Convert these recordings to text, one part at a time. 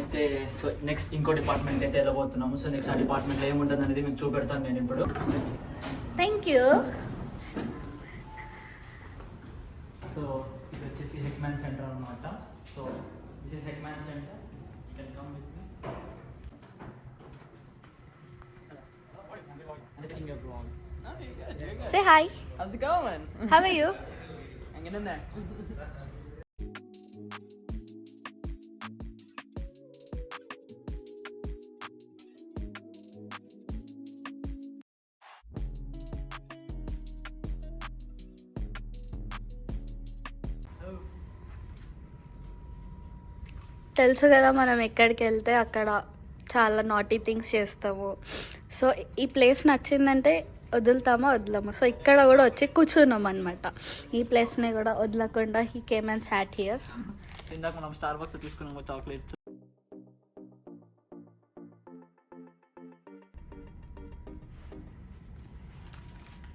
మనమైతే so next ఇంకో department అయితే వెళ్ళబోతున్నాము. సో నెక్స్ట్ ఆ డిపార్ట్మెంట్లో ఏముంటుంది అనేది మీకు చూపెడతాను నేను ఇప్పుడు. Thank you. సో ఇది వచ్చేసి హెక్మ్యాన్ సెంటర్ అనమాట. So this is Heckman centre. You can come with me. Say hi. How's it going? How are you? Hanging in there. తెలుసు కదా మనం ఎక్కడికి వెళ్తే అక్కడ చాలా నాటీ థింగ్స్ చేస్తాము. సో ఈ ప్లేస్ నచ్చిందంటే వదులుతామా వదలము. సో ఇక్కడ కూడా వచ్చి కూర్చున్నాం అనమాట. ఈ ప్లేస్ని కూడా వదలకుండా he came and sat here. ఇందాక మనం స్టార్ బాక్స్ తీసుకున్నాము చాక్లెట్స్.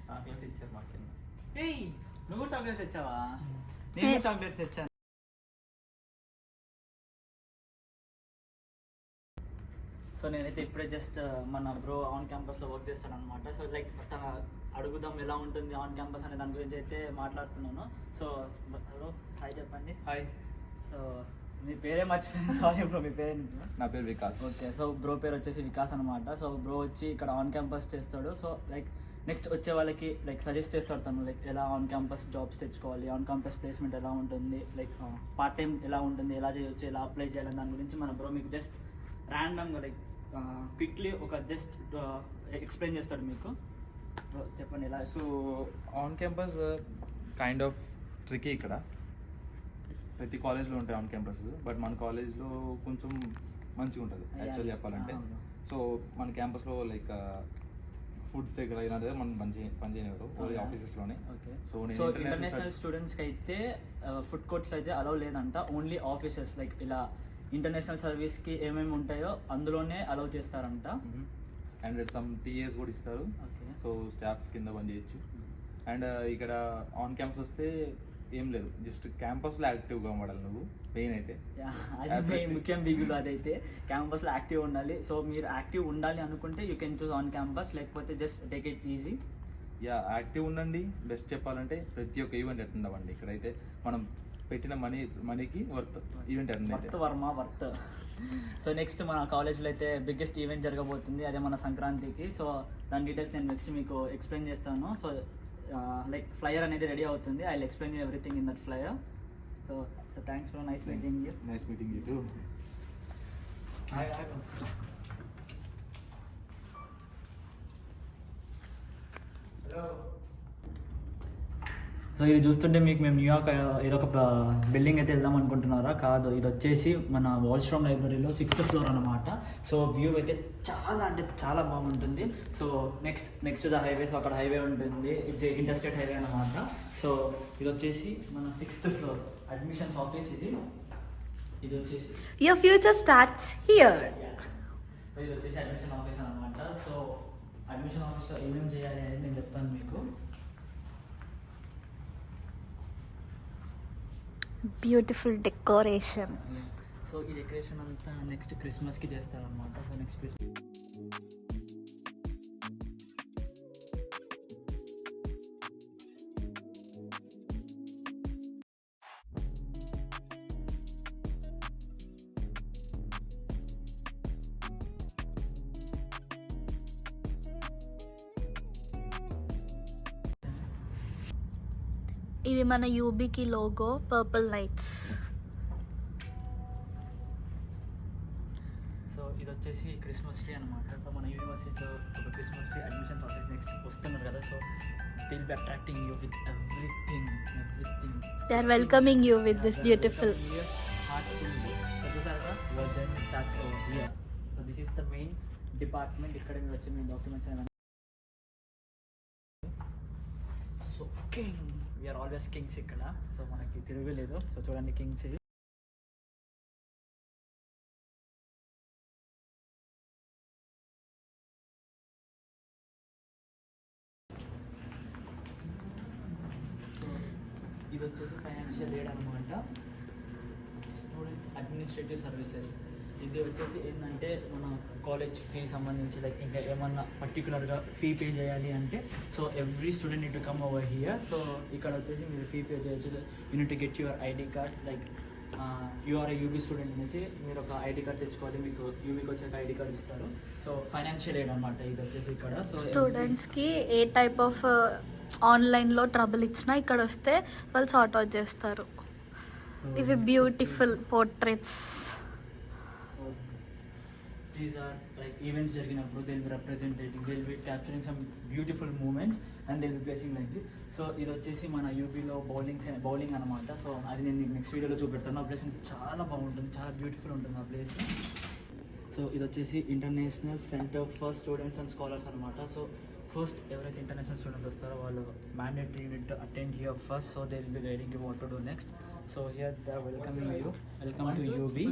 చాక్లెట్స్ ఇచ్చారు మాకు. ఏయ్ నువ్వు చాక్లెట్స్ ఇచ్చావా? నేను చాక్లెట్స్ ఇచ్చాను. సో నేనైతే ఇప్పుడే జస్ట్ మన బ్రో ఆన్ క్యాంపస్లో వర్క్ చేస్తాడు అనమాట. సో లైక్ అడుగుదాం ఎలా ఉంటుంది ఆన్ క్యాంపస్ అనే దాని గురించి అయితే మాట్లాడుతున్నాను. సో బ్రో హాయ్ చెప్పండి. హాయ్. సో మీ పేరే మర్చిపోయింది, సారీ బ్రో. మీ పేరు? నా పేరు వికాస్. ఓకే. సో బ్రో పేరు వచ్చేసి వికాస్ అనమాట. సో బ్రో వచ్చి ఇక్కడ ఆన్ క్యాంపస్ చేస్తాడు. సో లైక్ నెక్స్ట్ వచ్చే వాళ్ళకి లైక్ సజెస్ట్ చేస్తాడు తను, లైక్ ఎలా ఆన్ క్యాంపస్ జాబ్స్ తెచ్చుకోవాలి, ఆన్ క్యాంపస్ ప్లేస్మెంట్ ఎలా ఉంటుంది, లైక్ పార్ట్ టైం ఎలా ఉంటుంది, ఎలా చేయొచ్చు, ఎలా అప్లై చేయాలని దాని గురించి మన బ్రో మీకు జస్ట్ ర్యాండమ్గా లైక్ క్విక్లీ ఒక జస్ట్ ఎక్స్ప్లెయిన్ చేస్తాడు మీకు. చెప్పండి ఎలా. So on campus kind of tricky. ఇక్కడ ప్రతి కాలేజ్లో ఉంటాయి ఆన్ క్యాంపస్, బట్ మన కాలేజ్లో కొంచెం మంచిగా ఉంటుంది యాక్చువల్ చెప్పాలంటే. సో మన క్యాంపస్లో లైక్ ఫుడ్స్ దగ్గర ఇలాంటిదే మనం పని చేయనివ్వరు, ఓన్లీ ఆఫీసెస్లోనే. ఓకే. సో ఇంటర్నేషనల్ స్టూడెంట్స్కి అయితే ఫుడ్ కోర్ట్స్ అయితే అలౌ లేదంట, ఓన్లీ ఆఫీసెస్ లైక్ ఇలా ఇంటర్నేషనల్ సర్వీస్కి ఏమేమి ఉంటాయో అందులోనే అలౌ చేస్తారంట. అండ్ సమ్ టీఏస్ కూడా ఇస్తారు. ఓకే. సో స్టాఫ్ కింద పని చేయొచ్చు. అండ్ ఇక్కడ ఆన్ క్యాంపస్ వస్తే ఏం లేదు, జస్ట్ క్యాంపస్లో యాక్టివ్గా ఉండాలి నువ్వు. మెయిన్ అయితే అది ముఖ్యం బిగులు, అదైతే క్యాంపస్లో యాక్టివ్ ఉండాలి. సో మీరు యాక్టివ్ ఉండాలి అనుకుంటే you can choose on campus, లేకపోతే just take it easy. Yeah active ఉండండి. బెస్ట్ చెప్పాలంటే ప్రతి ఒక్క ఈవెంట్ అటెండ్ అవ్వండి. ఇక్కడైతే మనం పెట్టిన మనీకి worth event attend worth. So next మన కాలేజ్లో అయితే బిగ్గెస్ట్ ఈవెంట్ జరగబోతుంది, అదే మన సంక్రాంతికి. సో దాని డీటెయిల్స్ నేను నెక్స్ట్ మీకు ఎక్స్ప్లెయిన్ చేస్తాను. సో లైక్ ఫ్లయర్ అనేది రెడీ అవుతుంది. I will explain you everything in that flyer. So thanks for nice meeting you. Nice meeting you two. So ఇది చూస్తుంటే మీకు మేము న్యూయార్క్ ఏదో ఒక బిల్డింగ్ అయితే వెళ్దాం అనుకుంటున్నారా? కాదు, ఇది వచ్చేసి మన వాల్స్ట్రామ్ లైబ్రరీలో 6th ఫ్లోర్ అనమాట. సో వ్యూ అయితే చాలా అంటే చాలా బాగుంటుంది. సో నెక్స్ట్ ద హైవేస్, అక్కడ హైవే ఉంటుంది, ఇది ఇంటర్స్టేట్ హైవే అనమాట. సో ఇది వచ్చేసి మన 6th ఫ్లోర్ అడ్మిషన్స్ ఆఫీస్. ఇది వచ్చేసి యువర్ ఫ్యూచర్ స్టార్ట్స్ హియర్. ఇది వచ్చేసి అడ్మిషన్ ఆఫీస్ అనమాట. సో అడ్మిషన్ ఆఫీస్లో ఏమేమి చేయాలి అనేది నేను చెప్తాను మీకు. Beautiful decoration. సో ఈ డెకరేషన్ అంతా నెక్స్ట్ క్రిస్మస్కి చేస్తారనమాట. సో నెక్స్ట్ క్రిస్మస్ ఇది మన యూబీకి లోగో, పర్పుల్ లైట్స్. సో ఇది వచ్చేసి క్రిస్మస్ ట్రీ అనమాట. సో మన యూనివర్సిటీలో ఒక Christmas tree admission process next వస్తున్నారు కదా. So will be attracting you with everything. They are welcoming you with this beautiful heartful. So చూసారా, your journey starts over here. So this is the main department. ఇక్కడ మీరు వచ్చి మీ documents అనేవి. So king, we are always kings ఇక్కడ. So మనకి తిరగలేదు. So చూడండి కింగ్స్. ఇది వచ్చేసి ఫైనాన్షియల్ ఎయిడ్ అనమాట. Students administrative services. ఇది వచ్చేసి ఏంటంటే మన కాలేజ్ ఫీ సంబంధించి లైక్ ఇంకా ఏమన్నా పర్టికులర్గా ఫీ పే చేయాలి అంటే so every student need to come over here. So ఇక్కడ వచ్చేసి మీరు ఫీ పే చేయొచ్చు. You need to get your ID card like you are UB student అనేసి మీరు ఒక ఐడి కార్డ్ తెచ్చుకోవాలి. మీకు యూబీకి వచ్చాక ఐడి కార్డ్ ఇస్తారు. సో ఫైనాన్షియల్ ఎయిడ్ అనమాట ఇది వచ్చేసి ఇక్కడ. సో స్టూడెంట్స్కి ఏ టైప్ ఆఫ్ ఆన్లైన్లో ట్రబుల్ ఇచ్చినా ఇక్కడ వస్తే వాళ్ళు సార్ట్ అవుట్ చేస్తారు. ఇవి beautiful portraits. These are like events జరిగినప్పుడు they will be representing, they will be capturing some beautiful moments and they will be placing like this. So ఇది వచ్చేసి మన యూపీలో బౌలింగ్ అనమాట. సో అది నేను మీకు నెక్స్ట్ వీడియోలో చూపెడతాను. ఆ ప్లేస్ చాలా బాగుంటుంది, చాలా బ్యూటిఫుల్ ఉంటుంది ఆ ప్లేస్. సో ఇది వచ్చేసి international centre for students and scholars అనమాట. సో ఫస్ట్ ఎవరైతే ఇంటర్నేషనల్ స్టూడెంట్స్ వస్తారో వాళ్ళు mandatory unit to attend here first. So they will be guiding you what to do next. So here they are welcoming you. Welcome to UB.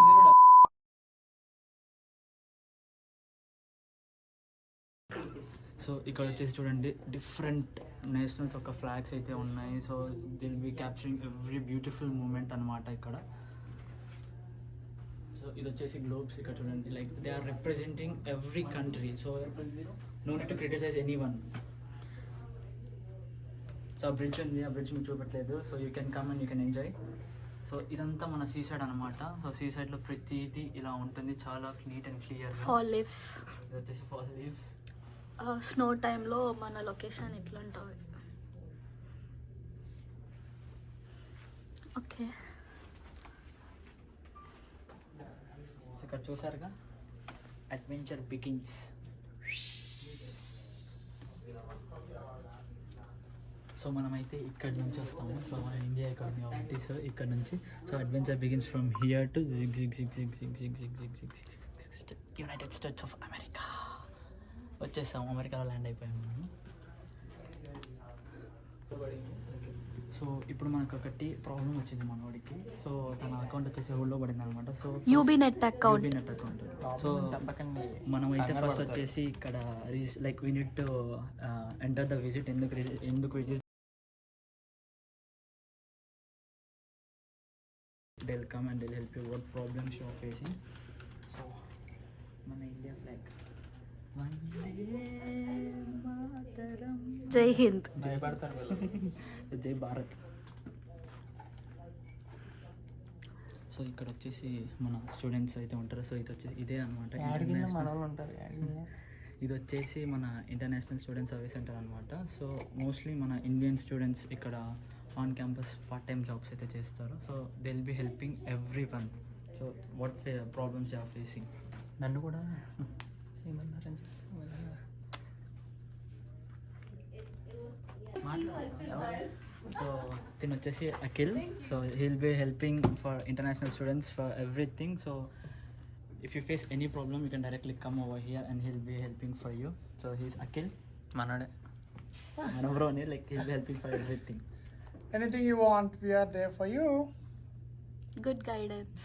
So ఇక్కడ వచ్చేసి చూడండి different nationals యొక్క flags అయితే ఉన్నాయి. So they will be capturing every beautiful moment అనమాట ఇక్కడ. So ఇది వచ్చేసి గ్లోబ్స్ ఇక్కడ చూడండి like they are representing every country. So no need to criticize anyone. So ఆ బ్రిడ్జ్ ఉంది, ఆ బ్రిడ్జ్ మీకు చూపెట్టలేదు. So you can come and you can enjoy. So ఇదంతా మన సీ సైడ్ అనమాట. సో సీ సైడ్లో ప్రతిదీ ఇలా ఉంటుంది, చాలా neat and clear. Fall leaves, ఇది వచ్చేసి ఫాల్ లీవ్స్. స్నో టైంలో మన లొకేషన్ ఇట్లా ఉంటుంది. ఓకే, ఇక్కడ చూసారుగా అడ్వెంచర్ బిగిన్స్. సో మనమైతే ఇక్కడ నుంచి వస్తాము. సో మన ఇండియా ఎకానమీ కాబట్టి సో ఇక్కడ నుంచి so adventure begins from here to United states of America. వచ్చేసాము, అమెరికాలో ల్యాండ్ అయిపోయాము మనం. సో ఇప్పుడు మనకు ఒకటి ప్రాబ్లం వచ్చింది మనవాడికి. సో తన అకౌంట్ వచ్చేసి హోల్డ్లో పడింది అనమాట. So UB net account. So మనం అయితే ఫస్ట్ వచ్చేసి ఇక్కడ like we need to enter the visit. ఎందుకు visit they will come and they will help you what problems you are facing. So మన ఇండియా ఫ్లాగ్ జై హింద్, జై భారత్. సో ఇక్కడ వచ్చేసి మన స్టూడెంట్స్ అయితే ఉంటారు. సో ఇది వచ్చేసి ఇదే అనమాట, ఇది వచ్చేసి మన ఇంటర్నేషనల్ స్టూడెంట్ సర్వీస్ సెంటర్ అనమాట. సో మోస్ట్లీ మన ఇండియన్ స్టూడెంట్స్ ఇక్కడ on campus part time jobs అయితే చేస్తారు. So they will be helping every one. So what's problems you are facing. నన్ను కూడా చేయమన్నారని చెప్పి సో తిను వచ్చేసి Akhil. So he will be helping for international students for everything. So if you face any problem you can directly come over here and he will be helping for you. So he's Akhil, మనడే మన బ్రోనే, like he will be helping for everything. Anything you want, we are there for you. Good guidance.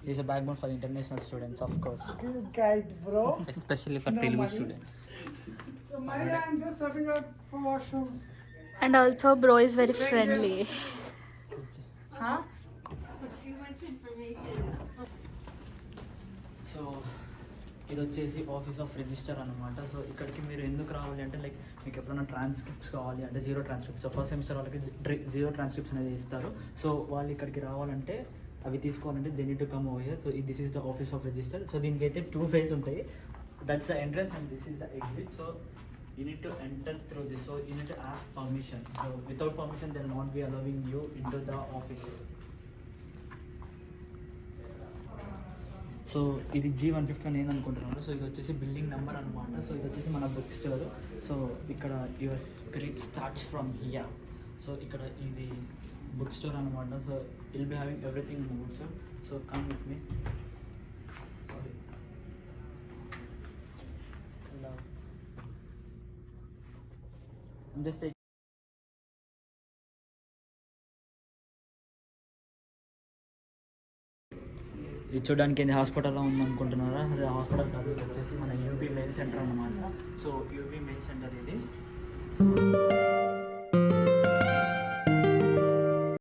He's a backbone for the international students, of course. Good guide, bro. Especially for No Telugu money. Students. So, Maria, I'm just stepping out for washroom. And also bro is very friendly. Huh? So ఇది వచ్చేసి office of register అనమాట. So ఇక్కడికి మీరు ఎందుకు రావాలి అంటే like మీకు ఎప్పుడైనా ట్రాన్స్క్రిప్ట్స్ కావాలి అంటే zero transcripts. So first semester వాళ్ళకి జీరో ట్రాన్స్క్రిప్ట్స్ అనేది ఇస్తారు. సో వాళ్ళు ఇక్కడికి రావాలంటే అవి తీసుకోవాలంటే they need to come over here. So this is the office of register. So దీనికి అయితే 2 phases ఉంటాయి. That's the entrance and this is the exit. So you need to enter through this. So you need to ask permission. So without permission they will not be allowing you in to the office. So ఇది G151 ఏందనుకుంటున్నాను. So ఇది వచ్చేసి building number అనమాట. So ఇది వచ్చేసి మన book store. So ఇక్కడ your spirit starts from here. So ఇక్కడ ఇది బుక్ స్టోర్ అనమాట. So will be having everything in book store. So come with me. Just ఇది చూడడానికి ఏంది హాస్పిటల్లో ఉందనుకుంటున్నారా? అదే హాస్పిటల్ కాదు, ఇది వచ్చేసి మన యూబీ మెయిల్ సెంటర్ అనమాట. సో యూబీ మెయిల్ సెంటర్ ఇది.